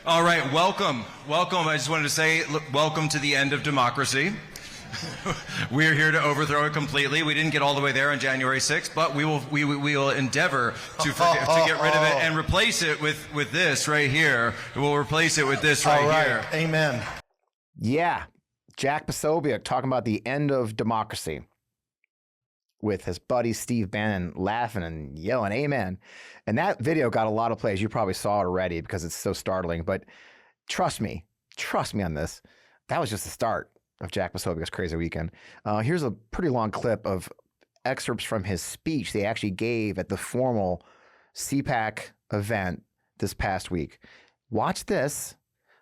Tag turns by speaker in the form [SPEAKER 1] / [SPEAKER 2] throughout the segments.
[SPEAKER 1] All right, welcome. I just wanted to say, welcome to the end of democracy. We're here to overthrow it completely. We didn't get all the way there on January 6th, but we will endeavor to get rid of it and replace it with this right here. We'll replace it with this right here.
[SPEAKER 2] Amen.
[SPEAKER 3] Yeah, Jack Posobiec talking about the end of democracy with his buddy Steve Bannon laughing and yelling amen. And that video got a lot of plays. You probably saw it already because it's so startling. But trust me on this. That was just the start of Jack Posobiec's crazy weekend. Here's a pretty long clip of excerpts from his speech they actually gave at the formal CPAC event this past week. Watch this,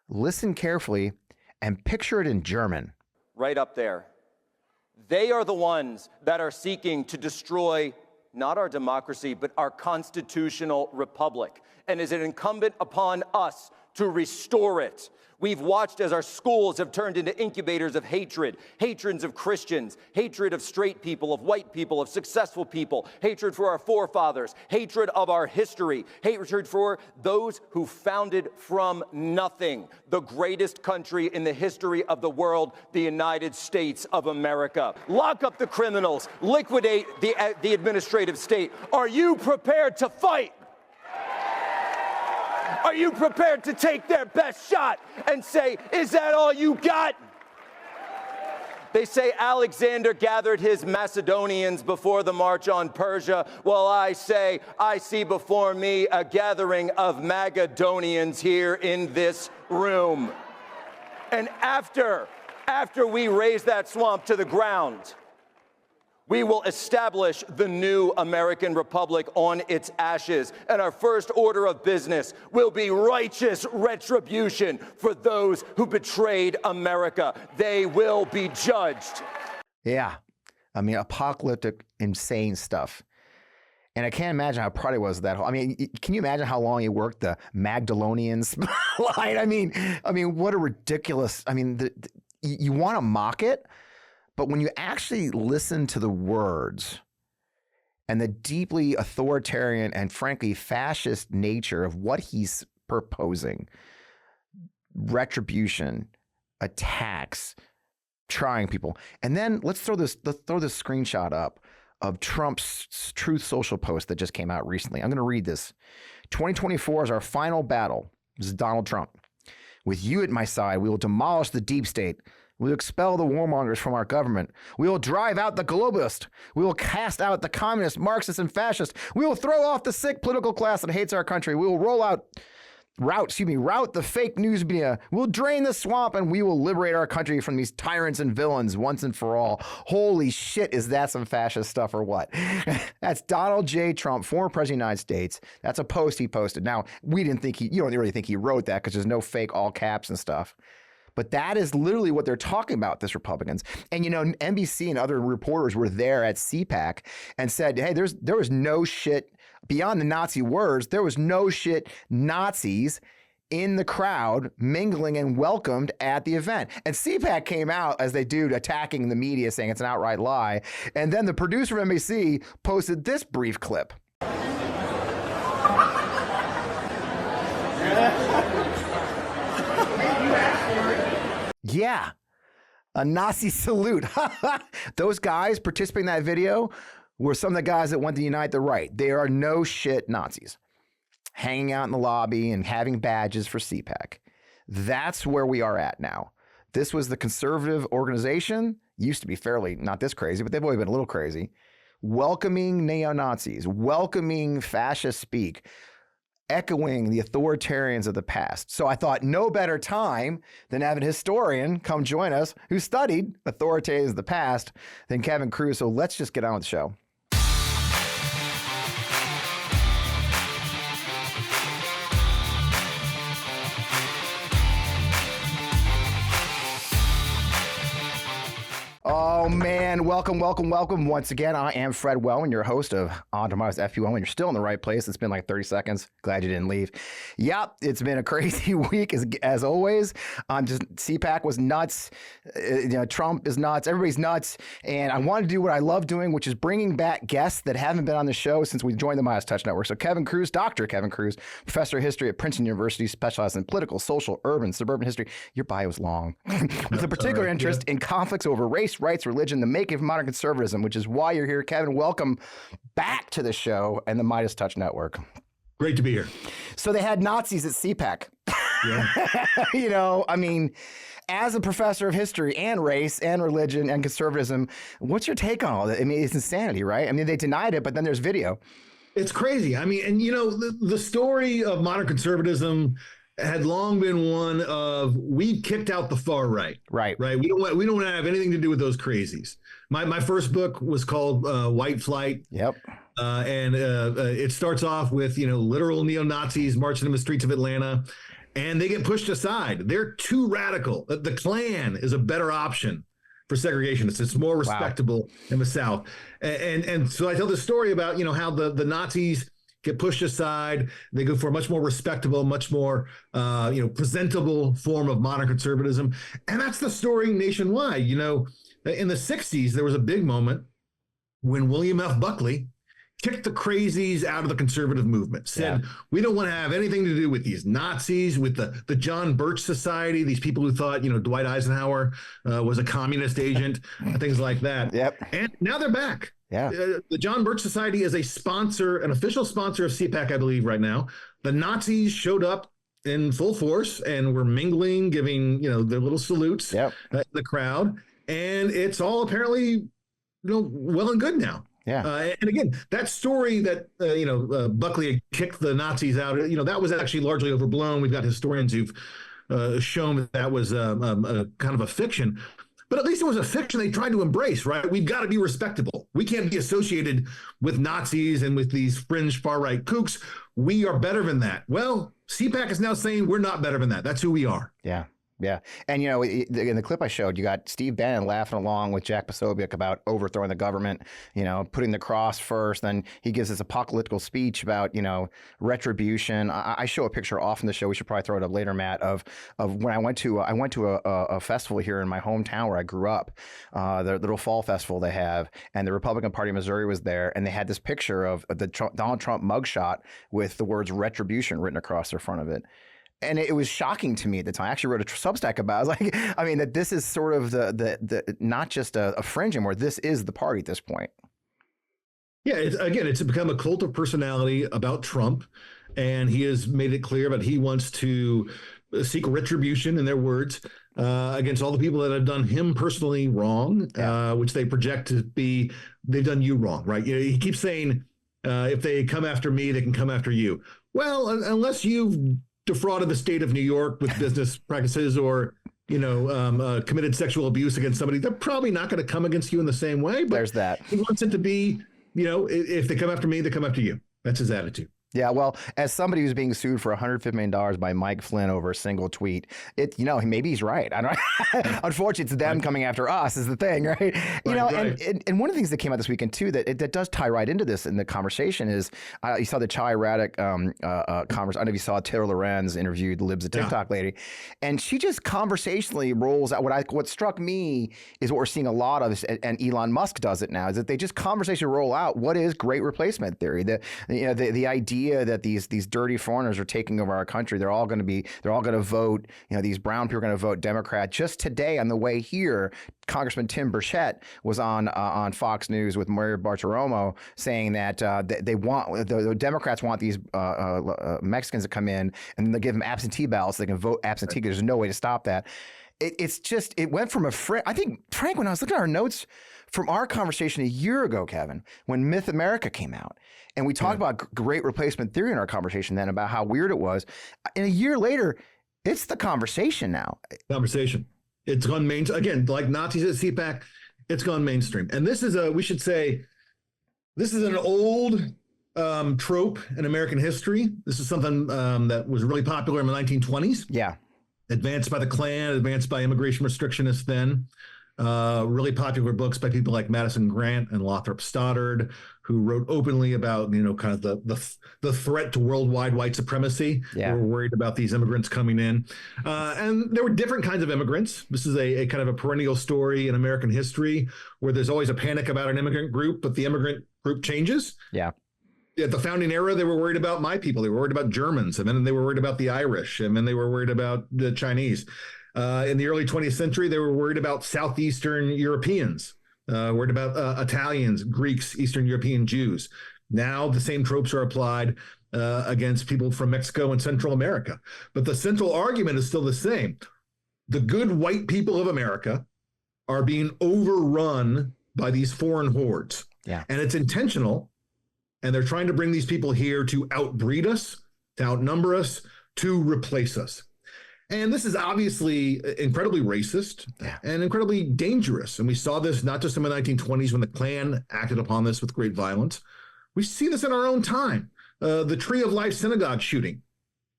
[SPEAKER 3] listen carefully, and picture it in German.
[SPEAKER 4] Right up there. They are the ones that are seeking to destroy not our democracy, but our constitutional republic. And is it incumbent upon us to restore it? We've watched as our schools have turned into incubators of hatred, hatreds of Christians, hatred of straight people, of white people, of successful people, hatred for our forefathers, hatred of our history, hatred for those who founded from nothing the greatest country in the history of the world, the United States of America. Lock up the criminals, liquidate the administrative state. Are you prepared to fight? Are you prepared to take their best shot and say, is that all you got? They say Alexander gathered his Macedonians before the march on Persia. Well, I say, I see before me a gathering of Magadonians here in this room. And after we raise that swamp to the ground, we will establish the new American Republic on its ashes. And our first order of business will be righteous retribution for those who betrayed America. They will be judged.
[SPEAKER 3] Yeah, I mean, apocalyptic, insane stuff. And I can't imagine how proud he was of that. I mean, can you imagine how long he worked the Magdalenians line? I mean, what a ridiculous, you want to mock it? But when you actually listen to the words and the deeply authoritarian and frankly fascist nature of what he's proposing, retribution, attacks, trying people, and then let's throw this screenshot up of Trump's Truth Social post that just came out recently. I'm going to read this. 2024 is our final battle. This is Donald Trump. With you at my side, we will demolish the deep state. We will expel the warmongers from our government. We will drive out the globalists. We will cast out the communists, Marxists, and fascists. We will throw off the sick political class that hates our country. We will rout the fake news media. We'll drain the swamp and we will liberate our country from these tyrants and villains once and for all. Holy shit, is that some fascist stuff or what? That's Donald J. Trump, former president of the United States. That's a post he posted. Now, you don't really think he wrote that because there's no fake all caps and stuff. But that is literally what they're talking about, this Republicans. And, NBC and other reporters were there at CPAC and said, hey, there was no shit beyond the Nazi words. There was no shit Nazis in the crowd mingling and welcomed at the event. And CPAC came out, as they do, attacking the media, saying it's an outright lie. And then the producer of NBC posted this brief clip. Yeah, a Nazi salute. Those guys participating in that video were some of the guys that went to unite the right. They are no shit Nazis, hanging out in the lobby and having badges for CPAC. That's where we are at now. This was the conservative organization, used to be fairly not this crazy, but they've always been a little crazy, welcoming neo-Nazis, welcoming fascist speak, echoing the authoritarians of the past. So I thought no better time than have a historian come join us who studied authoritarians of the past than Kevin Cruz. So let's just get on with the show. Oh man. Welcome once again. I am Fred Wellman, your host of On Tomorrow's FU Wellman. You're still in the right place. It's been like 30 seconds. Glad you didn't leave. Yep, it's been a crazy week as always. CPAC was nuts. Trump is nuts. Everybody's nuts. And I want to do what I love doing, which is bringing back guests that haven't been on the show since we joined the MeidasTouch Network. So Kevin Cruz, Dr. Kevin Cruz, professor of history at Princeton University, specialized in political, social, urban, suburban history. Your bio is long. With a particular interest in conflicts over race, rights, religion, the making of modern conservatism, which is why you're here. Kevin, welcome back to the show and the MeidasTouch Network.
[SPEAKER 2] Great to be here.
[SPEAKER 3] So they had Nazis at CPAC.
[SPEAKER 2] Yeah.
[SPEAKER 3] As a professor of history and race and religion and conservatism, what's your take on all that? It's insanity, right? They denied it, but then there's video.
[SPEAKER 2] It's crazy. The story of modern conservatism had long been one of we kicked out the far right.
[SPEAKER 3] Right.
[SPEAKER 2] We don't want to have anything to do with those crazies. My first book was called White Flight.
[SPEAKER 3] Yep.
[SPEAKER 2] And it starts off with, literal neo-Nazis marching in the streets of Atlanta, and they get pushed aside. They're too radical. The Klan is a better option for segregationists. It's more respectable in the South. And so I tell this story about, how the Nazis get pushed aside. They go for a much more respectable, much more, presentable form of modern conservatism. And that's the story nationwide. In the 60s, there was a big moment when William F. Buckley kicked the crazies out of the conservative movement, said, we don't want to have anything to do with these Nazis, with the John Birch Society, these people who thought, Dwight Eisenhower was a communist agent, things like that.
[SPEAKER 3] Yep.
[SPEAKER 2] And now they're back.
[SPEAKER 3] Yeah.
[SPEAKER 2] The John Birch Society is an official sponsor of CPAC, I believe, right now. The Nazis showed up in full force and were mingling, giving, their little salutes to the crowd. And it's all apparently, well and good now.
[SPEAKER 3] Yeah.
[SPEAKER 2] And again, that story that, Buckley kicked the Nazis out, that was actually largely overblown. We've got historians who've shown that was a kind of a fiction. But at least it was a fiction they tried to embrace, right? We've got to be respectable. We can't be associated with Nazis and with these fringe far-right kooks. We are better than that. Well, CPAC is now saying we're not better than that. That's who we are.
[SPEAKER 3] Yeah. Yeah. And, in the clip I showed, you got Steve Bannon laughing along with Jack Posobiec about overthrowing the government, putting the cross first. Then he gives this apocalyptic speech about, retribution. I show a picture off in the show. We should probably throw it up later, Matt, of when I went to a festival here in my hometown where I grew up, the little fall festival they have, and the Republican Party of Missouri was there. And they had this picture of the Donald Trump mugshot with the words retribution written across the front of it. And it was shocking to me at the time. I actually wrote a Substack about it. I was like, that this is sort of the not just a fringe anymore. This is the party at this point.
[SPEAKER 2] Yeah, it's become a cult of personality about Trump. And he has made it clear that he wants to seek retribution, in their words, against all the people that have done him personally wrong, which they project to be, they've done you wrong, right? He keeps saying, if they come after me, they can come after you. Well, unless you've defrauded the state of New York with business practices or, committed sexual abuse against somebody, they're probably not going to come against you in the same way. But
[SPEAKER 3] there's that.
[SPEAKER 2] He wants it to be, if they come after me, they come after you. That's his attitude.
[SPEAKER 3] Yeah, well, as somebody who's being sued for $150 million by Mike Flynn over a single tweet, maybe he's right. I don't. Unfortunately, it's them coming after us is the thing, right? And one of the things that came out this weekend too that does tie right into this in the conversation is you saw the Chai Raddick conversation. I don't know if you saw Taylor Lorenz interviewed the Libs of TikTok lady, and she just conversationally rolls out what struck me is what we're seeing a lot of, and Elon Musk does it now, is that they just conversationally roll out what is great replacement theory. The idea that these dirty foreigners are taking over our country. They're all going to vote. These brown people are going to vote Democrat. Just today on the way here, Congressman Tim Burchett was on Fox News with Maria Bartiromo saying that they want the Democrats want these Mexicans to come in and they give them absentee ballots. So they can vote absentee because there's no way to stop that. It went from I think, Frank, when I was looking at our notes from our conversation a year ago, Kevin, when Myth America came out, and we talked about great replacement theory in our conversation then about how weird it was. And a year later, it's the conversation now.
[SPEAKER 2] It's gone mainstream. Again, like Nazis at CPAC, it's gone mainstream. And this is we should say, this is an old trope in American history. This is something that was really popular in the 1920s.
[SPEAKER 3] Yeah.
[SPEAKER 2] Advanced by the Klan, advanced by immigration restrictionists then. really popular books by people like Madison Grant and Lothrop Stoddard, who wrote openly about, kind of the threat to worldwide white supremacy.
[SPEAKER 3] Yeah.
[SPEAKER 2] They were worried about these immigrants coming in. And there were different kinds of immigrants. This is a kind of a perennial story in American history where there's always a panic about an immigrant group, but the immigrant group changes.
[SPEAKER 3] Yeah.
[SPEAKER 2] At the founding era, they were worried about my people. They were worried about Germans, and then they were worried about the Irish, and then they were worried about the Chinese. In the early 20th century, they were worried about Southeastern Europeans, worried about Italians, Greeks, Eastern European Jews. Now the same tropes are applied against people from Mexico and Central America. But the central argument is still the same. The good white people of America are being overrun by these foreign hordes.
[SPEAKER 3] Yeah.
[SPEAKER 2] And it's intentional. And they're trying to bring these people here to outbreed us, to outnumber us, to replace us. And this is obviously incredibly racist and incredibly dangerous. And we saw this not just in the 1920s when the Klan acted upon this with great violence. We see this in our own time. The Tree of Life synagogue shooting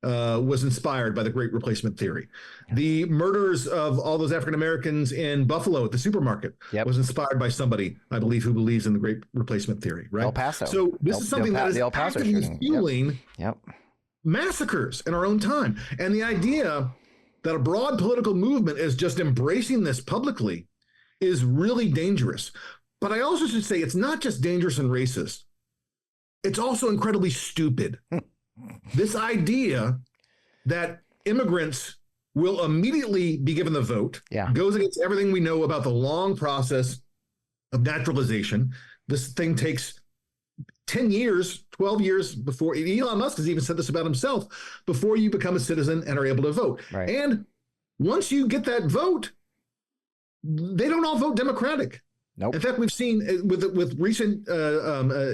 [SPEAKER 2] was inspired by the Great Replacement theory. The murders of all those African Americans in Buffalo at the supermarket was inspired by somebody, I believe, who believes in the Great Replacement theory, right?
[SPEAKER 3] El Paso.
[SPEAKER 2] So this is something that is actively fueling massacres in our own time. And the idea that a broad political movement is just embracing this publicly is really dangerous. But I also should say it's not just dangerous and racist. It's also incredibly stupid. This idea that immigrants will immediately be given the vote goes against everything we know about the long process of naturalization. This thing takes 10 years, 12 years before, Elon Musk has even said this about himself, before you become a citizen and are able to vote.
[SPEAKER 3] Right.
[SPEAKER 2] And once you get that vote, they don't all vote Democratic.
[SPEAKER 3] Nope.
[SPEAKER 2] In fact, we've seen with recent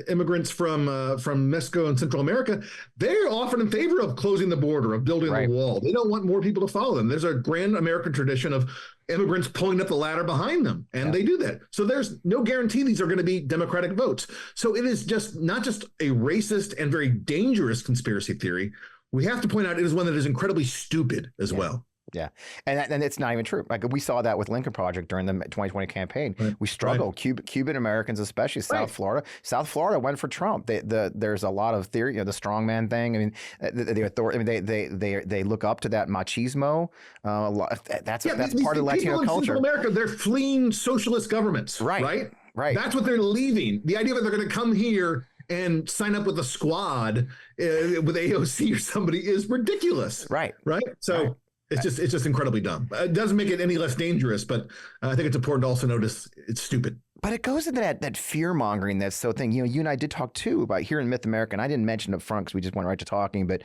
[SPEAKER 2] immigrants from Mexico and Central America, they're often in favor of closing the border, of building a wall. They don't want more people to follow them. There's a grand American tradition of immigrants pulling up the ladder behind them, and they do that. So there's no guarantee these are going to be Democratic votes. So it is just not just a racist and very dangerous conspiracy theory. We have to point out it is one that is incredibly stupid as well.
[SPEAKER 3] Yeah. And it's not even true. Like we saw that with Lincoln Project during the 2020 campaign. Right. We struggled. Cuban Americans, especially South Florida. South Florida went for Trump. There's a lot of theory, the strongman thing. I mean, the authority. I mean, they look up to that machismo. That's part of Latino culture. In
[SPEAKER 2] Central America, they're fleeing socialist governments. Right. That's what they're leaving. The idea that they're going to come here and sign up with a squad with AOC or somebody is ridiculous. Right. So. It's just incredibly dumb. It doesn't make it any less dangerous, but I think it's important to also notice it's stupid.
[SPEAKER 3] But it goes into that fear mongering that's so thing. You and I did talk too about here in Myth America, and I didn't mention it up front because we just went right to talking. But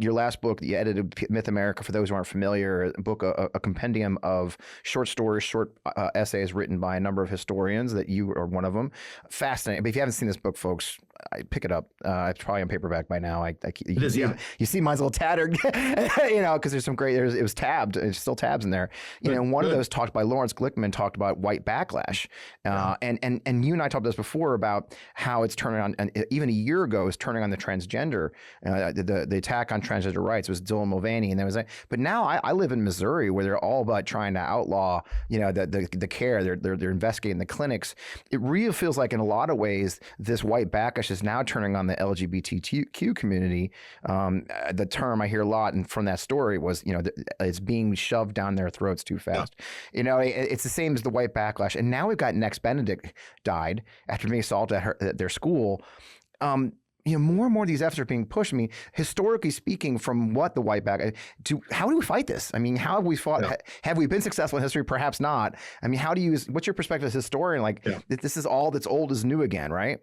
[SPEAKER 3] your last book that you edited, Myth America, for those who aren't familiar, a book, a compendium of short stories, short essays written by a number of historians. That you are one of them. Fascinating. But if you haven't seen this book, folks, pick it up. It's probably on paperback by now. You see mine's a little tattered, because there's some great. It was tabbed. There's still tabs in there. One of those talked by Lawrence Glickman talked about white backlash. And you and I talked about this before about how it's turning on, and even a year ago, it was turning on the transgender, the attack on transgender rights was Dylan Mulvaney, and there was but now I live in Missouri where they're all about trying to outlaw, the care. They're investigating the clinics. It really feels like in a lot of ways this white backlash is now turning on the LGBTQ community. The term I hear a lot, and from that story was, it's being shoved down their throats too fast. It's the same as the white backlash, and now we've got Next Benedict died after being assaulted at their school. More and more of these efforts are being pushed. I mean, historically speaking, from what the white back to how do we fight this? I mean, how have we fought? Yeah. Have we been successful in history? Perhaps not. I mean, what's your perspective as a historian? This is all that's old is new again, right?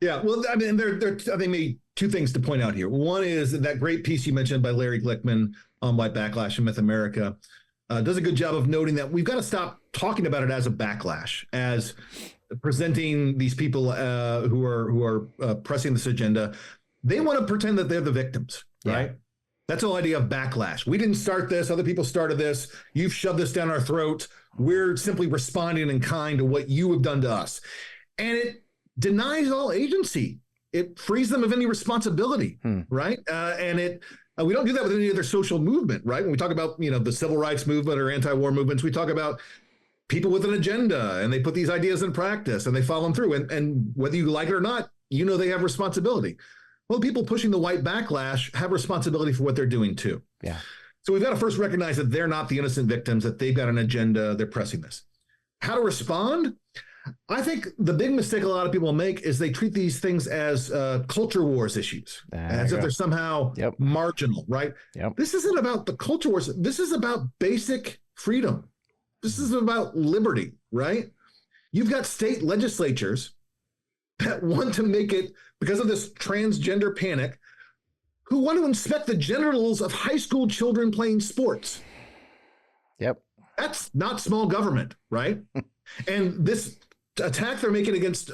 [SPEAKER 2] Yeah, well, I mean, there I think maybe two things to point out here. One is that great piece you mentioned by Larry Glickman on white backlash in Myth America does a good job of noting that we've got to stop talking about it as a backlash, as presenting these people who are pressing this agenda. They want to pretend that they're the victims, right? That's the whole idea of backlash. We didn't start this. Other people started this. You've shoved this down our throats. We're simply responding in kind to what you have done to us. And it denies all agency. It frees them of any responsibility, right? And we don't do that with any other social movement, right? When we talk about, the civil rights movement or anti-war movements, we talk about people with an agenda, and they put these ideas in practice and they follow them through. And whether you like it or not, they have responsibility. Well, people pushing the white backlash have responsibility for what they're doing too.
[SPEAKER 3] Yeah.
[SPEAKER 2] So we've got to first recognize that they're not the innocent victims, that they've got an agenda, they're pressing this. How to respond? I think the big mistake a lot of people make is they treat these things as culture wars issues, as if they're somehow marginal, right?
[SPEAKER 3] Yep.
[SPEAKER 2] This isn't about the culture wars. This is about basic freedom. This is about liberty, right? You've got state legislatures that want to make it, because of this transgender panic, who want to inspect the genitals of high school children playing sports.
[SPEAKER 3] Yep.
[SPEAKER 2] That's not small government, right? And this attack they're making against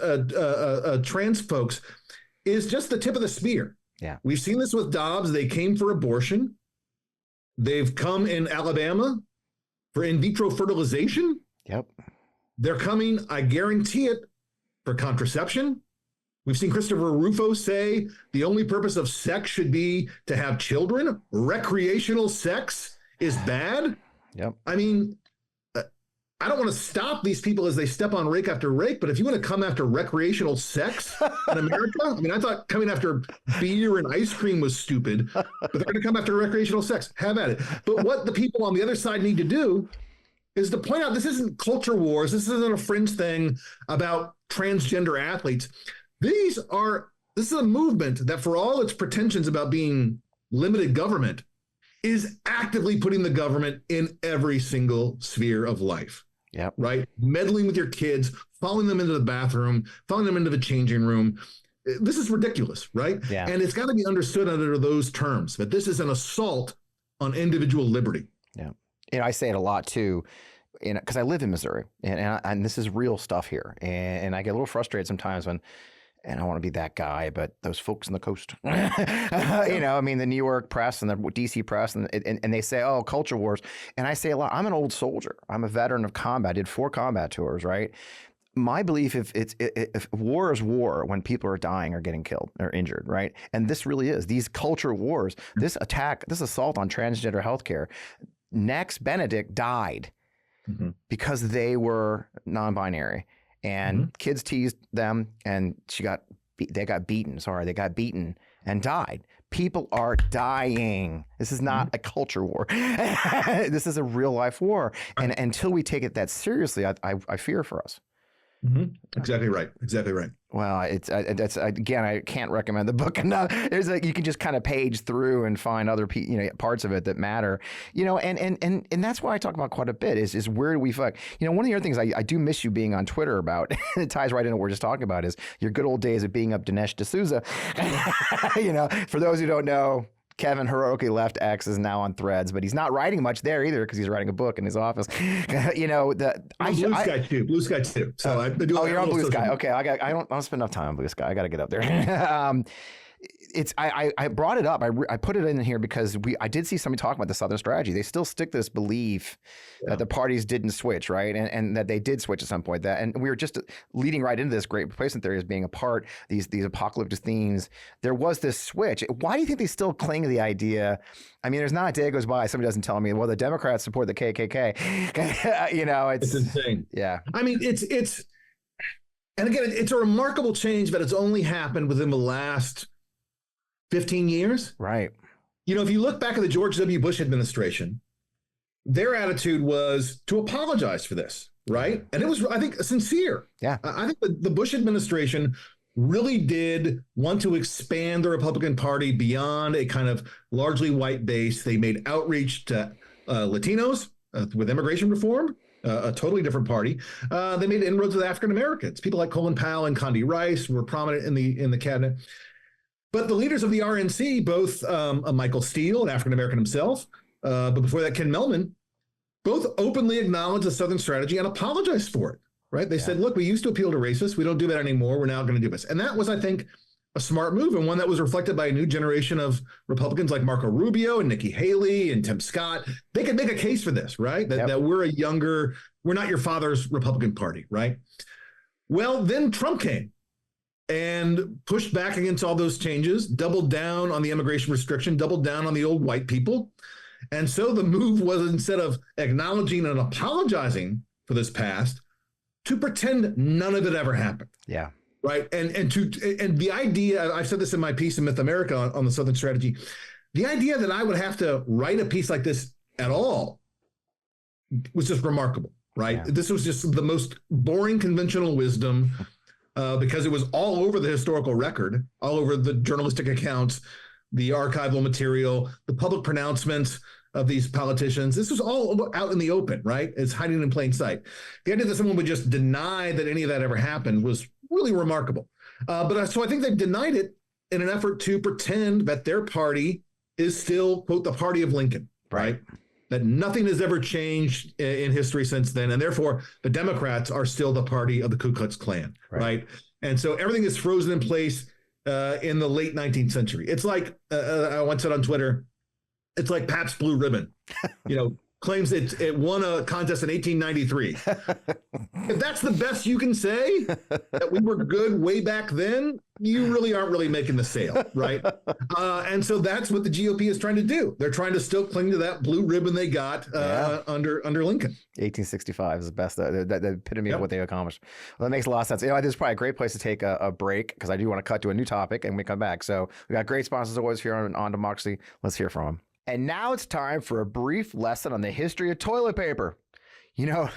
[SPEAKER 2] trans folks is just the tip of the spear.
[SPEAKER 3] Yeah.
[SPEAKER 2] We've seen this with Dobbs. They came for abortion. They've come in Alabama for in vitro fertilization.
[SPEAKER 3] Yep.
[SPEAKER 2] They're coming, I guarantee it, for contraception. We've seen Christopher Rufo say the only purpose of sex should be to have children. Recreational sex is bad.
[SPEAKER 3] Yep.
[SPEAKER 2] I mean, I don't want to stop these people as they step on rake after rake, but if you want to come after recreational sex in America, I mean, I thought coming after beer and ice cream was stupid, but they're going to come after recreational sex. Have at it. But what the people on the other side need to do is to point out this isn't culture wars. This isn't a fringe thing about transgender athletes. This is a movement that, for all its pretensions about being limited government, is actively putting the government in every single sphere of life.
[SPEAKER 3] Yep.
[SPEAKER 2] Right? Meddling with your kids, following them into the bathroom, following them into the changing room. This is ridiculous, right?
[SPEAKER 3] Yeah.
[SPEAKER 2] And it's got to be understood under those terms, that this is an assault on individual liberty.
[SPEAKER 3] Yeah. I say it a lot too, because I live in Missouri, and this is real stuff here. And I get a little frustrated sometimes when, and I want to be that guy, but those folks on the coast, I mean, the New York press and the DC press, and they say, oh, culture wars. And I say a lot, I'm an old soldier. I'm a veteran of combat. I did 4 combat tours, right? My belief, if war is war when people are dying or getting killed or injured, right? And this really is. These culture wars, this attack, this assault on transgender healthcare, Nex Benedict died because they were non-binary. And kids teased them, and they got beaten and died. People are dying. This is not a culture war. This is a real life war. And until we take it that seriously, I fear for us.
[SPEAKER 2] Exactly right. Exactly right.
[SPEAKER 3] Well, that's again, I can't recommend the book enough. You can just kind of page through and find other parts of it that matter, and that's why I talk about quite a bit is where do we fuck? One of the other things I do miss you being on Twitter about, and it ties right into what we're just talking about, is your good old days of being up Dinesh D'Souza. For those who don't know, Kevin Hiroki left X, is now on Threads, but he's not writing much there either because he's writing a book in his office.
[SPEAKER 2] Blue Sky too. So I do.
[SPEAKER 3] Oh, you're on Blue Sky. Okay, I don't spend enough time on Blue Sky. I got to get up there. I brought it up. I put it in here because I did see somebody talking about the Southern strategy. They still stick to this belief that the parties didn't switch, right? And that they did switch at some point. And we were just leading right into this great replacement theory as being a part, these apocalyptic themes. There was this switch. Why do you think they still cling to the idea? I mean, there's not a day goes by somebody doesn't tell me, well, the Democrats support the KKK. It's
[SPEAKER 2] insane.
[SPEAKER 3] Yeah.
[SPEAKER 2] I mean, and again, it's a remarkable change that it's only happened within the last 15 years.
[SPEAKER 3] Right.
[SPEAKER 2] If you look back at the George W. Bush administration, their attitude was to apologize for this, right? And it was, I think, sincere.
[SPEAKER 3] Yeah.
[SPEAKER 2] I think the Bush administration really did want to expand the Republican Party beyond a kind of largely white base. They made outreach to Latinos with immigration reform, a totally different party. They made inroads with African Americans. People like Colin Powell and Condi Rice were prominent in the cabinet. But the leaders of the RNC, both Michael Steele, an African-American himself, but before that, Ken Melman, both openly acknowledged the Southern strategy and apologized for it, right? They said, look, we used to appeal to racists. We don't do that anymore. We're now going to do this. And that was, I think, a smart move, and one that was reflected by a new generation of Republicans like Marco Rubio and Nikki Haley and Tim Scott. They could make a case for this, right? That we're not your father's Republican Party, right? Well, then Trump came and pushed back against all those changes, doubled down on the immigration restriction, doubled down on the old white people. And so the move was, instead of acknowledging and apologizing for this past to pretend none of it ever happened.
[SPEAKER 3] Yeah.
[SPEAKER 2] Right. And the idea, I've said this in my piece in Myth America on the Southern Strategy, the idea that I would have to write a piece like this at all was just remarkable. Right. Yeah. This was just the most boring conventional wisdom because it was all over the historical record, all over the journalistic accounts, the archival material, the public pronouncements of these politicians. This was all out in the open, right? It's hiding in plain sight. The idea that someone would just deny that any of that ever happened was really remarkable. So I think they denied it in an effort to pretend that their party is still, quote, the party of Lincoln, right? That nothing has ever changed in history since then. And therefore, the Democrats are still the party of the Ku Klux Klan, right? And so everything is frozen in place in the late 19th century. It's like, I once said on Twitter, it's like Pabst Blue Ribbon, claims it won a contest in 1893. If that's the best you can say, that we were good way back then, you really aren't really making the sale, right? And so that's what the GOP is trying to do. They're trying to still cling to that blue ribbon they got under Lincoln.
[SPEAKER 3] 1865 is the best, the epitome of what they accomplished. Well, that makes a lot of sense. This is probably a great place to take a break because I do want to cut to a new topic and we come back. So we got great sponsors always here on Democracy. Let's hear from them. And now it's time for a brief lesson on the history of toilet paper. The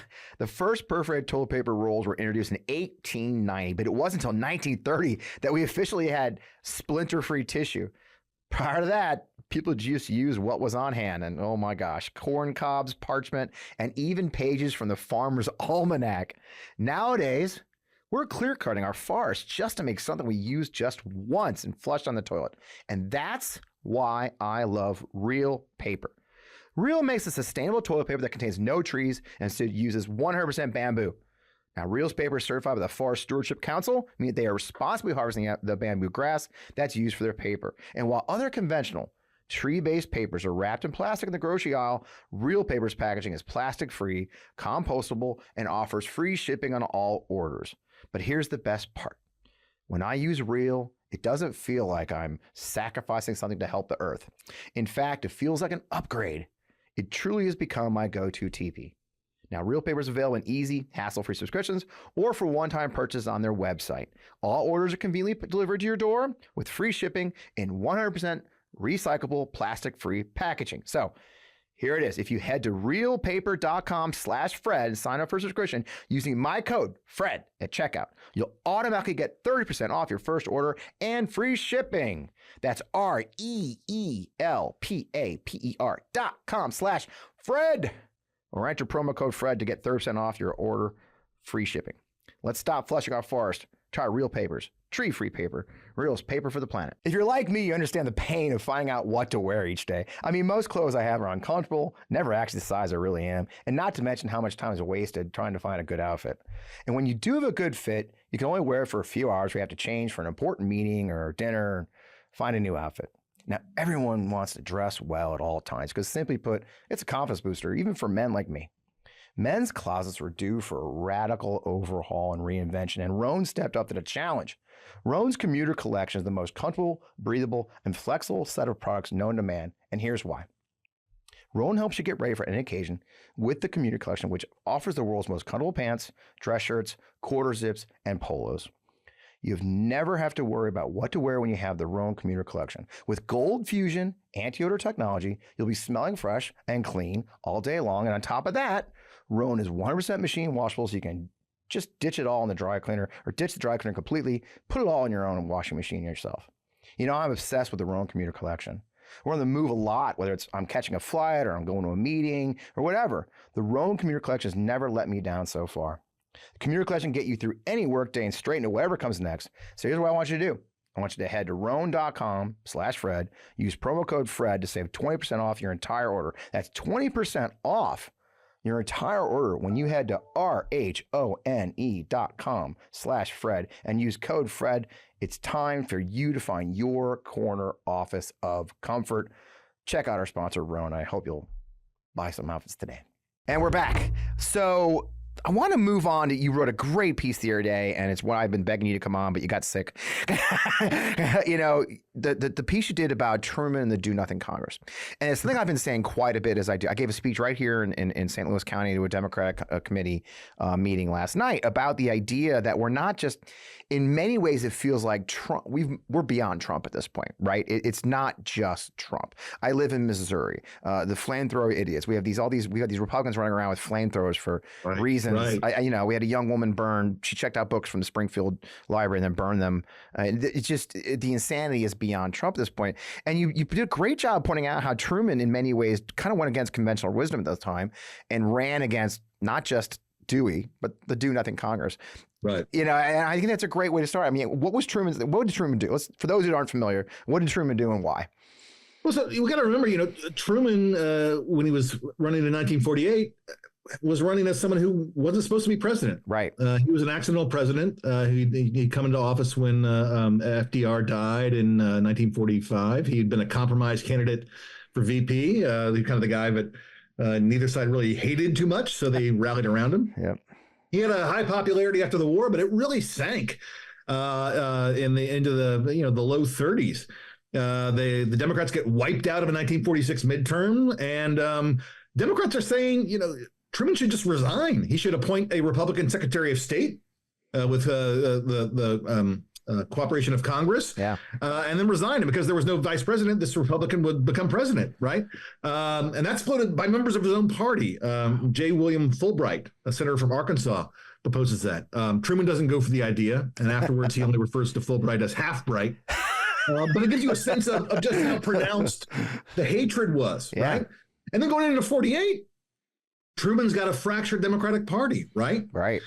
[SPEAKER 3] first perforated toilet paper rolls were introduced in 1890, but it wasn't until 1930 that we officially had splinter-free tissue. Prior to that, people just used what was on hand, and oh my gosh, corn cobs, parchment, and even pages from the Farmer's Almanac. Nowadays, we're clear-cutting our forests just to make something we use just once and flush down the toilet. And that's why I love Real Paper. Real makes a sustainable toilet paper that contains no trees and instead uses 100% bamboo. Now, Real's paper is certified by the Forest Stewardship Council, meaning they are responsibly harvesting the bamboo grass that's used for their paper. And while other conventional tree-based papers are wrapped in plastic in the grocery aisle, Real Paper's packaging is plastic-free, compostable, and offers free shipping on all orders. But here's the best part. When I use Real, it doesn't feel like I'm sacrificing something to help the earth. In fact, it feels like an upgrade. It truly has become my go-to TP. Now, Real Paper is available in easy, hassle-free subscriptions or for one-time purchase on their website. All orders are conveniently delivered to your door with free shipping in 100% recyclable, plastic-free packaging. So here it is. If you head to realpaper.com/Fred and sign up for a subscription using my code FRED at checkout, you'll automatically get 30% off your first order and free shipping. That's REELPAPER.com/Fred. Or enter promo code FRED to get 30% off your order, free shipping. Let's stop flushing our forest. Try Real Paper's tree-free paper. Real's paper for the planet. If you're like me, you understand the pain of finding out what to wear each day. I mean, most clothes I have are uncomfortable, never actually the size I really am, and not to mention how much time is wasted trying to find a good outfit. And when you do have a good fit, you can only wear it for a few hours. We have to change for an important meeting or dinner, find a new outfit. Now, everyone wants to dress well at all times because simply put, it's a confidence booster, even for men like me. Men's closets were due for a radical overhaul and reinvention, and Rhone stepped up to the challenge. Rhone's commuter collection is the most comfortable, breathable, and flexible set of products known to man, and here's why. Rhone helps you get ready for any occasion with the commuter collection, which offers the world's most comfortable pants, dress shirts, quarter zips, and polos. You've never have to worry about what to wear when you have the Rhone commuter collection. With Gold Fusion anti-odor technology, you'll be smelling fresh and clean all day long. And on top of that, Rhone is 100% machine washable, so you can just ditch it all in the dry cleaner or ditch the dry cleaner completely, put it all in your own washing machine yourself. I'm obsessed with the Rhone commuter collection. We're on the move a lot, whether it's I'm catching a flight or I'm going to a meeting or whatever. The Rhone commuter collection has never let me down so far. The commuter collection can get you through any workday and straight into whatever comes next. So here's what I want you to do. I want you to head to Rhone.com/Fred. Use promo code FRED to save 20% off your entire order. That's 20% off your entire order when you head to RHONE.com/Fred and use code FRED. It's time for you to find your corner office of comfort. Check out our sponsor, Rhone. I hope you'll buy some outfits today. And we're back. So I want to move on. You wrote a great piece the other day, and it's what I've been begging you to come on, but you got sick. You know, the piece you did about Truman and the Do Nothing Congress. And it's something I've been saying quite a bit as I do. I gave a speech right here in St. Louis County to a Democratic committee meeting last night about the idea that we're not just, in many ways, it feels like Trump. We're beyond Trump at this point, right? It's not just Trump. I live in Missouri. The flamethrower idiots. We have these Republicans running around with flamethrowers for reasons. Right. We had a young woman burn. She checked out books from the Springfield Library and then burned them. It's just the insanity is beyond Trump at this point. And you did a great job pointing out how Truman, in many ways, kind of went against conventional wisdom at that time and ran against not just Dewey, but the Do Nothing Congress. Right. And I think that's a great way to start. I mean, what did Truman do? For those who aren't familiar, what did Truman do and why?
[SPEAKER 2] Well, so we got to remember, Truman, when he was running in 1948, was running as someone who wasn't supposed to be president.
[SPEAKER 3] Right.
[SPEAKER 2] He was an accidental president. He'd come into office when FDR died in 1945. He'd been a compromise candidate for VP. Kind of the guy that neither side really hated too much, so they rallied around him.
[SPEAKER 3] Yep.
[SPEAKER 2] He had a high popularity after the war, but it really sank into the low 30s. The Democrats get wiped out of a 1946 midterm, and Democrats are saying, Truman should just resign. He should appoint a Republican Secretary of State with the cooperation of Congress, and then resign. And because there was no vice president, this Republican would become president, right? And that's floated by members of his own party. J. William Fulbright, a senator from Arkansas, proposes that. Truman doesn't go for the idea, and afterwards he only refers to Fulbright as half bright. But it gives you a sense of just how pronounced the hatred was, right? And then going into 48, Truman's got a fractured Democratic Party, right?
[SPEAKER 3] Right.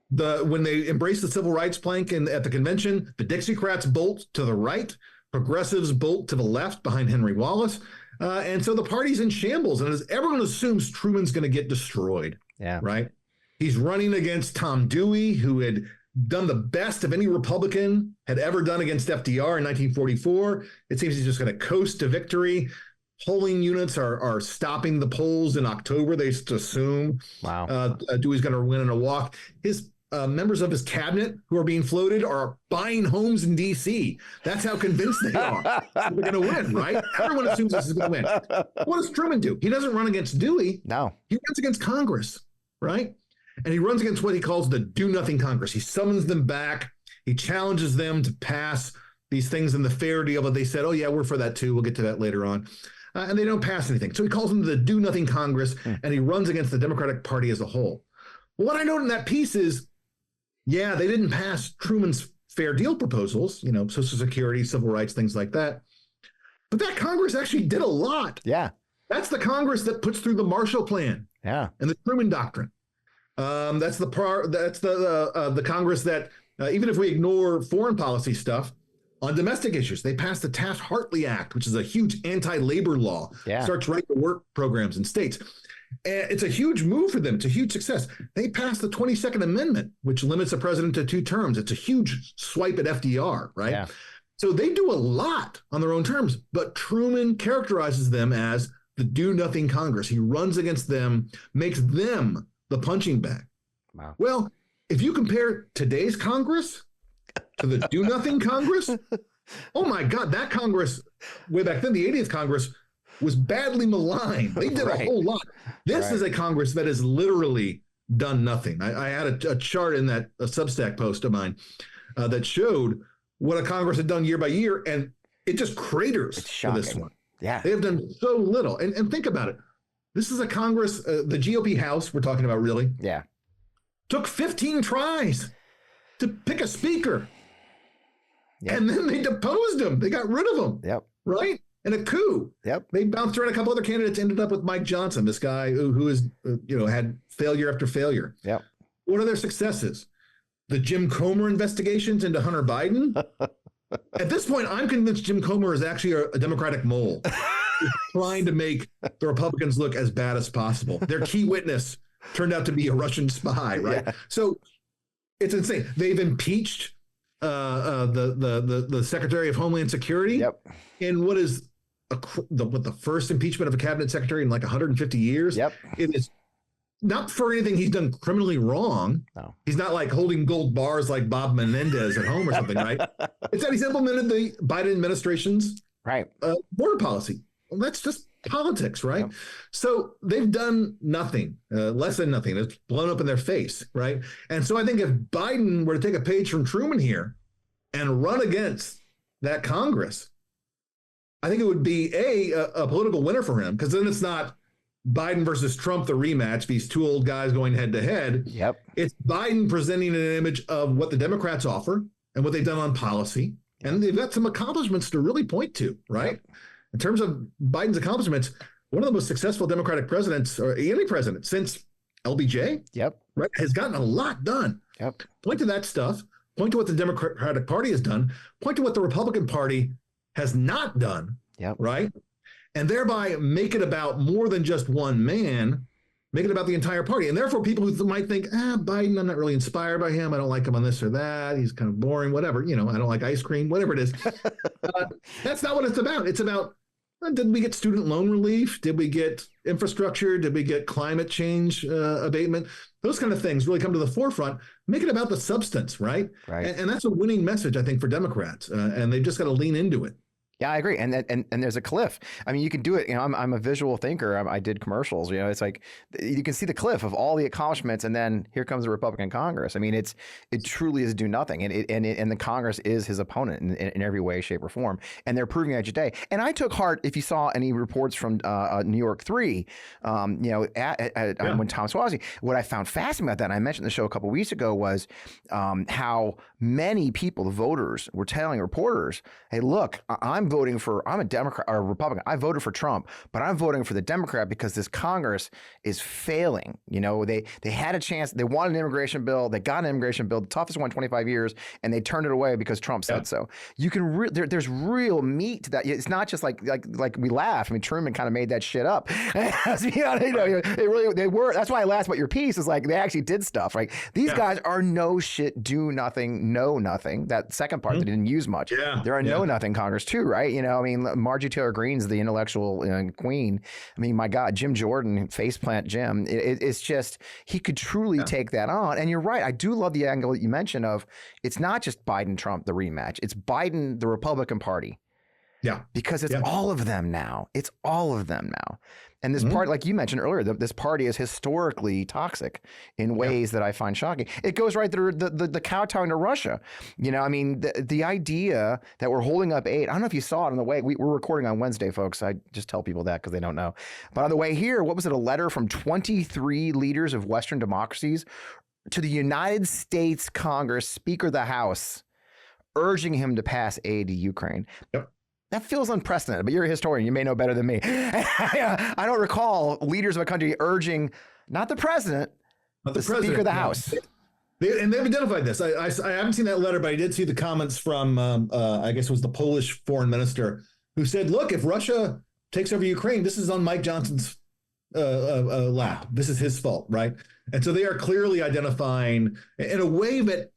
[SPEAKER 2] When they embraced the civil rights plank at the convention, the Dixiecrats bolt to the right, progressives bolt to the left behind Henry Wallace. And so the party's in shambles. And as everyone assumes, Truman's going to get destroyed. Yeah. Right. He's running against Tom Dewey, who had done the best of any Republican had ever done against FDR in 1944. It seems he's just going to coast to victory. Polling units are stopping the polls in October. They assume Dewey's going to win in a walk. His members of his cabinet who are being floated are buying homes in D.C. That's how convinced they are. They're going to win, right? Everyone assumes this is going to win. What does Truman do? He doesn't run against Dewey.
[SPEAKER 3] No.
[SPEAKER 2] He runs against Congress, right? And he runs against what he calls the Do Nothing Congress. He summons them back. He challenges them to pass these things in the fair deal, but they said, oh, yeah, we're for that too. We'll get to that later on. And they don't pass anything. So he calls them the Do Nothing Congress, and he runs against the Democratic Party as a whole. Well, what I note in that piece is, they didn't pass Truman's fair deal proposals, Social Security, civil rights, things like that. But that Congress actually did a lot.
[SPEAKER 3] Yeah.
[SPEAKER 2] That's the Congress that puts through the Marshall Plan and the Truman Doctrine. That's the Congress that, even if we ignore foreign policy stuff, on domestic issues, they passed the Taft-Hartley Act, which is a huge anti-labor law. Starts right-to-work programs in states. And it's a huge move for them. It's a huge success. They passed the 22nd Amendment, which limits a president to 2 terms. It's a huge swipe at FDR, right? Yeah. So they do a lot on their own terms, but Truman characterizes them as the Do Nothing Congress. He runs against them, makes them the punching bag. Wow. Well, if you compare today's Congress to the Do Nothing Congress, oh my God, that Congress, way back then, the 80th Congress, was badly maligned. They did a whole lot. This is a Congress that has literally done nothing. I had a chart in a Substack post of mine that showed what a Congress had done year by year, and it just craters for this one. Yeah. They have done so little. And think about it. This is a Congress, the GOP House we're talking about really. Yeah. Took 15 tries to pick a speaker. Yep. And then they deposed him. They got rid of him. Yep. Right? In a coup. Yep. They bounced around a couple other candidates, ended up with Mike Johnson, this guy who is, had failure after failure. Yep. What are their successes? The Jim Comer investigations into Hunter Biden. At this point, I'm convinced Jim Comer is actually a Democratic mole trying to make the Republicans look as bad as possible. Their key witness turned out to be a Russian spy, right? Yeah. So it's insane. They've impeached the Secretary of Homeland Security in what is the first impeachment of a cabinet secretary in like 150 years. Yep. It is not for anything he's done criminally wrong.
[SPEAKER 3] No.
[SPEAKER 2] He's not like holding gold bars like Bob Menendez at home or something, right? It's that he's implemented the Biden administration's border policy. Well, that's just politics, right? Yep. So they've done nothing, less than nothing. It's blown up in their face, right? And so I think if Biden were to take a page from Truman here and run against that Congress, I think it would be a political winner for him, because then it's not Biden versus Trump, the rematch, these two old guys going head to head.
[SPEAKER 3] Yep. It's
[SPEAKER 2] Biden presenting an image of what the Democrats offer and what they've done on policy. And they've got some accomplishments to really point to, right? Yep. In terms of Biden's accomplishments, one of the most successful Democratic presidents, or any president since LBJ, right, has gotten a lot done.
[SPEAKER 3] Yep.
[SPEAKER 2] Point to that stuff. Point to what the Democratic Party has done. Point to what the Republican Party has not done, right? And thereby make it about more than just one man, make it about the entire party. And therefore, people who might think, Biden, I'm not really inspired by him. I don't like him on this or that. He's kind of boring, whatever. I don't like ice cream, whatever it is. That's not what it's about. It's about, did we get student loan relief? Did we get infrastructure? Did we get climate change abatement? Those kind of things really come to the forefront. Make it about the substance, right? And that's a winning message, I think, for Democrats. And they've just got to lean into it.
[SPEAKER 3] Yeah, I agree. And there's a cliff. I mean, you can do it. I'm a visual thinker. I did commercials. It's like you can see the cliff of all the accomplishments, and then here comes the Republican Congress. I mean, it truly is do nothing, and the Congress is his opponent in every way, shape, or form, and they're proving that today. And I took heart if you saw any reports from New York 3, when Thomas Suozzi. What I found fascinating about that, and I mentioned the show a couple of weeks ago, was how many people, the voters, were telling reporters, "Hey, look, I'm a Democrat or a Republican. I voted for Trump, but I'm voting for the Democrat because this Congress is failing." They had a chance. They wanted an immigration bill. They got an immigration bill, the toughest one in 25 years, and they turned it away because Trump said so. You can there's real meat to that. It's not just like we laugh. I mean, Truman kind of made that shit up. They were. That's why I laughed about your piece. Is like they actually did stuff. Right? These guys are no shit, do nothing, know nothing. That second part they didn't use much. They're a know nothing Congress too, right? I mean, Marjorie Taylor Greene's the intellectual queen. I mean, my God, Jim Jordan, faceplant Jim. It's just, he could truly take that on. And you're right. I do love the angle that you mentioned of it's not just Biden, Trump, the rematch. It's Biden, the Republican Party. Yeah. Because it's all of them now. It's all of them now. And this party, like you mentioned earlier, this party is historically toxic in ways that I find shocking. It goes right through the kowtowing to Russia. I mean, the idea that we're holding up aid. I don't know if you saw it on the way. We're recording on Wednesday, folks. I just tell people that because they don't know. But on the way here, what was it? A letter from 23 leaders of Western democracies to the United States Congress, Speaker of the House, urging him to pass aid to Ukraine. Yep. That feels unprecedented, but you're a historian. You may know better than me. I don't recall leaders of a country urging, not the president, but the Speaker of the House.
[SPEAKER 2] They've identified this. I haven't seen that letter, but I did see the comments from, I guess it was the Polish foreign minister, who said, look, if Russia takes over Ukraine, this is on Mike Johnson's lap. This is his fault, right? And so they are clearly identifying in a way that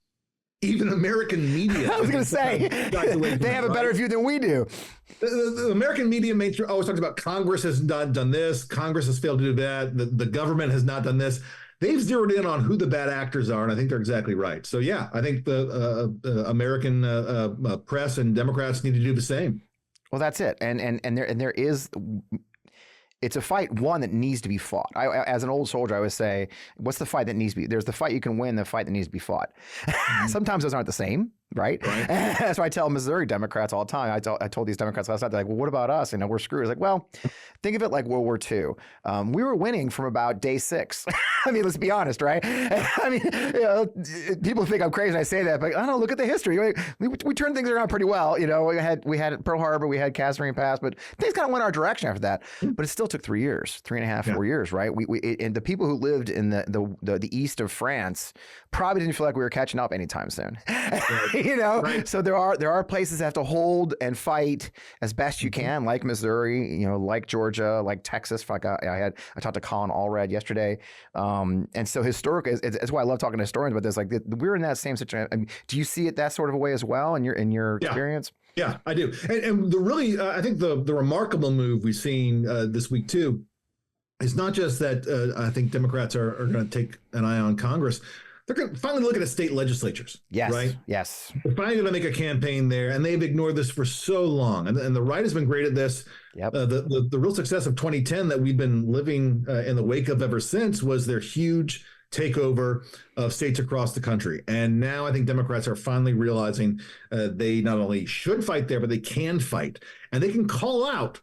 [SPEAKER 2] even American media.
[SPEAKER 3] I was going to say, they have a better view than we do.
[SPEAKER 2] The American media always talks about Congress has not done this. Congress has failed to do that. The government has not done this. They've zeroed in on who the bad actors are, and I think they're exactly right. So, yeah, I think the American press and Democrats need to do the same.
[SPEAKER 3] Well, that's it. And there is... It's a fight, one, that needs to be fought. As an old soldier, I always say, what's the fight that needs to be? There's the fight you can win, the fight that needs to be fought. Sometimes those aren't the same, right? That's why I tell Missouri Democrats all the time. I told these Democrats last night, they're like, well, what about us? We're screwed. It's like, well, think of it like World War II. We were winning from about day 6. I mean, let's be honest, right? I mean, people think I'm crazy when I say that, but I don't know, look at the history. We turned things around pretty well. We had Pearl Harbor, we had Kasserine Pass, but things kind of went our direction after that. But it still took 3 years, 3.5, 4 years, right? And the people who lived in the east of France probably didn't feel like we were catching up anytime soon. So there are places that have to hold and fight as best you can, like Missouri, like Georgia, like Texas. I talked to Colin Allred yesterday. And so historically, it's why I love talking to historians about this. Like we're in that same situation. I mean, do you see it that sort of a way as well in your experience?
[SPEAKER 2] Yeah, I do. And the really, I think the remarkable move we've seen this week too is not just that I think Democrats are going to take an eye on Congress. They're going to finally look at state legislatures.
[SPEAKER 3] Yes.
[SPEAKER 2] Right?
[SPEAKER 3] Yes.
[SPEAKER 2] They're finally going to make a campaign there, and they've ignored this for so long. And the right has been great at this.
[SPEAKER 3] Yep.
[SPEAKER 2] The real success of 2010 that we've been living in the wake of ever since was their huge takeover of states across the country. And now I think Democrats are finally realizing they not only should fight there, but they can fight. And they can call out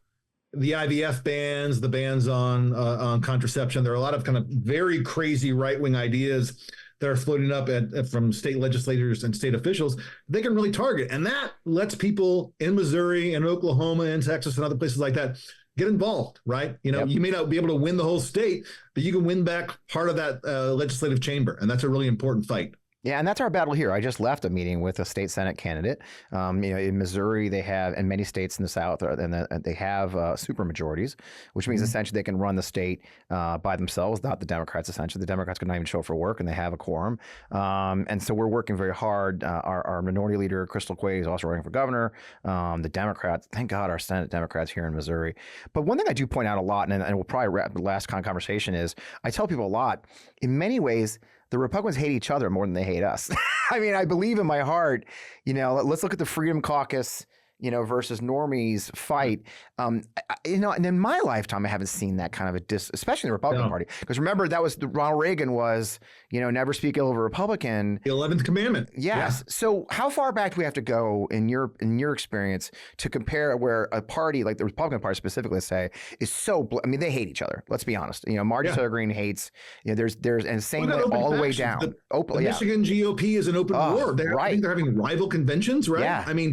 [SPEAKER 2] the IVF bans, the bans on contraception. There are a lot of kind of very crazy right-wing ideas that are floating up from state legislators and state officials. They can really target. And that lets people in Missouri and Oklahoma and Texas and other places like that get involved, right? You know, You may not be able to win the whole state, but you can win back part of that legislative chamber. And that's a really important fight.
[SPEAKER 3] Yeah, and that's our battle here. I just left a meeting with a state Senate candidate. In Missouri, they have, and many states in the South, they have supermajorities, which means essentially they can run the state by themselves, not the Democrats. Essentially, the Democrats could not even show up for work, and they have a quorum. And so we're working very hard. Our minority leader, Crystal Quade, is also running for governor. The Democrats, thank God, our Senate Democrats here in Missouri. But one thing I do point out a lot, and we'll probably wrap the last conversation is, I tell people a lot. In many ways, the Republicans hate each other more than they hate us. I mean, I believe in my heart, let's look at the Freedom Caucus, versus normies fight. And in my lifetime, I haven't seen that kind of especially in the Republican Party. Because remember, that was Ronald Reagan was, never speak ill of a Republican.
[SPEAKER 2] The 11th commandment.
[SPEAKER 3] Yes. Yeah. So how far back do we have to go in your experience to compare where a party like the Republican Party specifically, let's say, is so, they hate each other. Let's be honest. Marty Taylor Greene hates, there's, and same way all the way down.
[SPEAKER 2] The Michigan GOP is an open war. I think they're having rival conventions, right?
[SPEAKER 3] Yeah.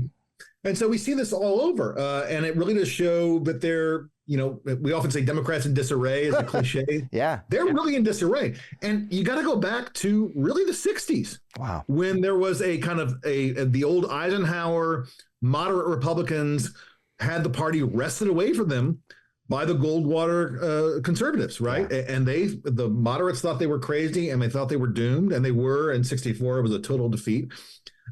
[SPEAKER 2] And so we see this all over, and it really does show that they're, we often say Democrats in disarray is a cliche.
[SPEAKER 3] Yeah.
[SPEAKER 2] They're really in disarray. And you got to go back to really the 60s.
[SPEAKER 3] Wow.
[SPEAKER 2] When there was a kind of the old Eisenhower moderate Republicans had the party wrested away from them by the Goldwater conservatives, right? Yeah. And the moderates thought they were crazy and they thought they were doomed, and they were. In 64, it was a total defeat.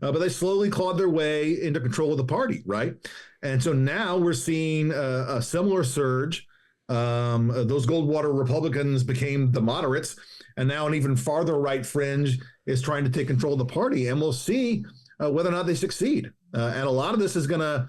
[SPEAKER 2] But they slowly clawed their way into control of the party, right? And so now we're seeing a similar surge. Those Goldwater Republicans became the moderates, and now an even farther right fringe is trying to take control of the party. And we'll see whether or not they succeed. And a lot of this is going to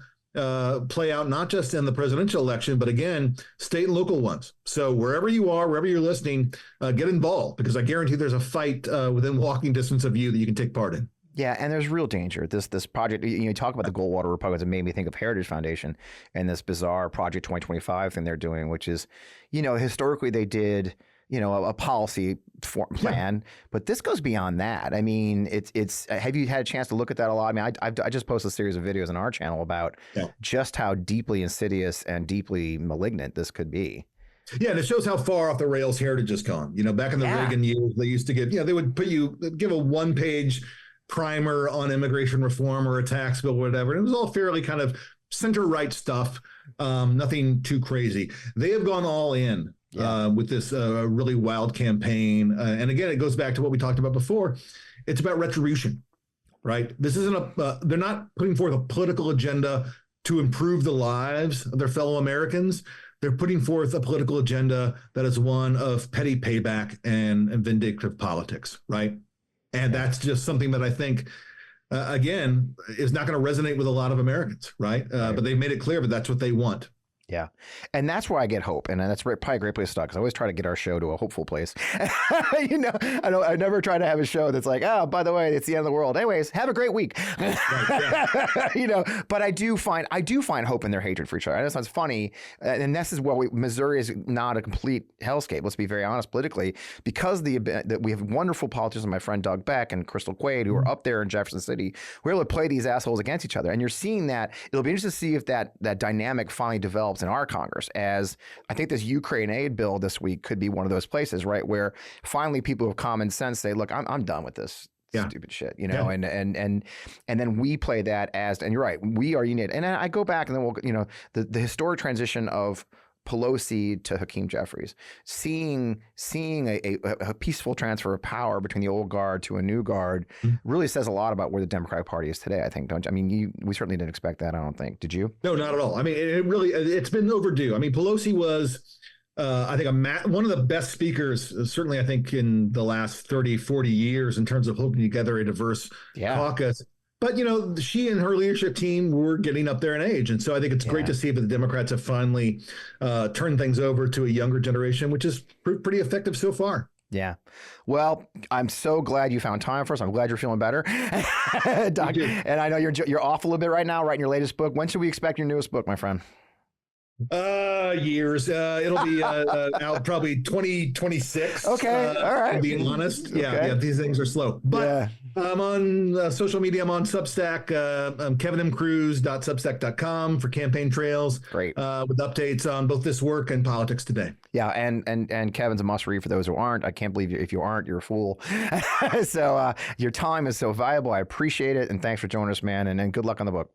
[SPEAKER 2] play out not just in the presidential election, but again, state and local ones. So wherever you are, wherever you're listening, get involved, because I guarantee there's a fight within walking distance of you that you can take part in.
[SPEAKER 3] Yeah, and there's real danger. This project, you talk about the Goldwater Republicans, it made me think of Heritage Foundation and this bizarre Project 2025 thing they're doing, which is, historically they did, a policy plan, but this goes beyond that. I mean, it's. Have you had a chance to look at that a lot? I mean, I just posted a series of videos on our channel about just how deeply insidious and deeply malignant this could be.
[SPEAKER 2] Yeah, and it shows how far off the rails Heritage has gone. Back in the Reagan years, they used to give, they would give a one-page primer on immigration reform or a tax bill or whatever. And it was all fairly kind of center-right stuff, nothing too crazy. They have gone all in with this really wild campaign. And again, it goes back to what we talked about before. It's about retribution, right? This isn't they're not putting forth a political agenda to improve the lives of their fellow Americans. They're putting forth a political agenda that is one of petty payback and vindictive politics, right? And that's just something that I think, again, is not going to resonate with a lot of Americans, right? But they've made it clear that that's what they want.
[SPEAKER 3] Yeah. And that's where I get hope. And that's probably a great place to start, because I always try to get our show to a hopeful place. I never try to have a show that's like, oh, by the way, it's the end of the world. Anyways, have a great week. But I do find hope in their hatred for each other. I know it sounds funny. And this is Missouri is not a complete hellscape. Let's be very honest politically, because that we have wonderful politicians, my friend Doug Beck and Crystal Quade, who are up there in Jefferson City. We're able to play these assholes against each other. And you're seeing that. It'll be interesting to see if that dynamic finally develops in our Congress, as I think this Ukraine aid bill this week could be one of those places, right, where finally people with common sense say, look, I'm done with this stupid shit, and then we play that as, and you're right, we are united. And I go back and then we'll, the historic transition of Pelosi to Hakeem Jeffries, seeing a peaceful transfer of power between the old guard to a new guard really says a lot about where the Democratic Party is today, I think, don't you? I mean, we certainly didn't expect that, I don't think. Did you?
[SPEAKER 2] No, not at all. I mean, it's been overdue. I mean, Pelosi was I think one of the best speakers, certainly I think in the last 30, 40 years in terms of holding together a diverse caucus. But, she and her leadership team were getting up there in age. And so I think it's great to see that the Democrats have finally turned things over to a younger generation, which is pretty effective so far.
[SPEAKER 3] Yeah. Well, I'm so glad you found time for us. I'm glad you're feeling better. Doc, and I know you're off a little bit right now, writing your latest book. When should we expect your newest book, my friend?
[SPEAKER 2] Years. It'll be out probably 2026.
[SPEAKER 3] Okay. All right.
[SPEAKER 2] To be honest. Yeah. These things are slow. But I'm on social media. I'm on Substack, kevinmcruz.substack.com for campaign trails.
[SPEAKER 3] Great.
[SPEAKER 2] With updates on both this work and politics today.
[SPEAKER 3] Yeah. And Kevin's a must read for those who aren't. I can't believe if you aren't, you're a fool. So your time is so valuable. I appreciate it. And thanks for joining us, man. And good luck on the book.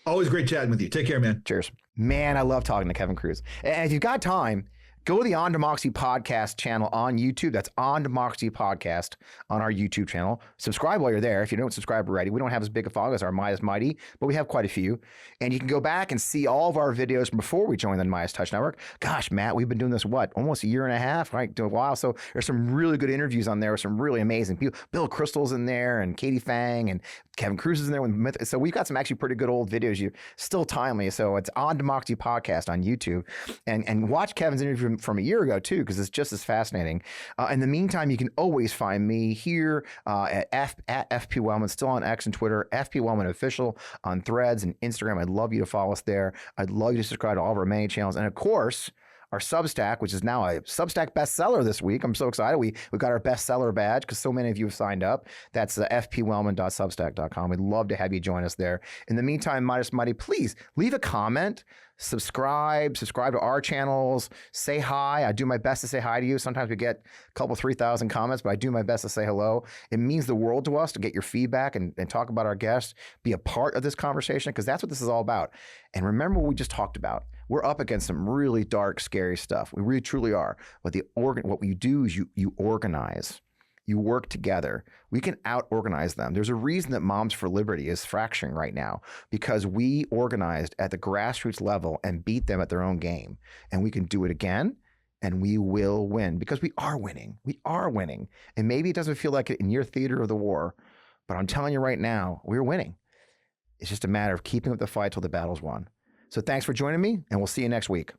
[SPEAKER 2] Always great chatting with you. Take care, man.
[SPEAKER 3] Cheers. Man, I love talking to Kevin Cruz. And if you've got time, go to the On Democracy Podcast channel on YouTube. That's On Democracy Podcast on our YouTube channel. Subscribe while you're there. If you don't subscribe already, we don't have as big a following as our Meidas Mighty, but we have quite a few. And you can go back and see all of our videos from before we joined the MeidasTouch Network. Gosh, Matt, we've been doing this, almost a year and a half, right? Doing a while. So there's some really good interviews on there with some really amazing people. Bill Kristol's in there and Katie Fang and Kevin Cruz is in there. So we've got some actually pretty good old videos. You're still timely. So it's On Democracy Podcast on YouTube. And watch Kevin's interview from a year ago, too, because it's just as fascinating. In the meantime, you can always find me here at FP Wellman, still on X and Twitter, FP Wellman Official on Threads and Instagram. I'd love you to follow us there. I'd love you to subscribe to all of our many channels. And of course, our Substack, which is now a Substack bestseller this week. I'm so excited. We got our bestseller badge because so many of you have signed up. That's fpwellman.substack.com. We'd love to have you join us there. In the meantime, Meidas Mighty, please leave a comment, subscribe to our channels, say hi. I do my best to say hi to you. Sometimes we get a couple, 3,000 comments, but I do my best to say hello. It means the world to us to get your feedback and talk about our guests, be a part of this conversation, because that's what this is all about. And remember what we just talked about. We're up against some really dark, scary stuff. We really, truly are. But what we do is you organize. You work together. We can out-organize them. There's a reason that Moms for Liberty is fracturing right now, because we organized at the grassroots level and beat them at their own game. And we can do it again, and we will win, because we are winning. We are winning. And maybe it doesn't feel like it in your theater of the war, but I'm telling you right now, we're winning. It's just a matter of keeping up the fight till the battle's won. So thanks for joining me, and we'll see you next week.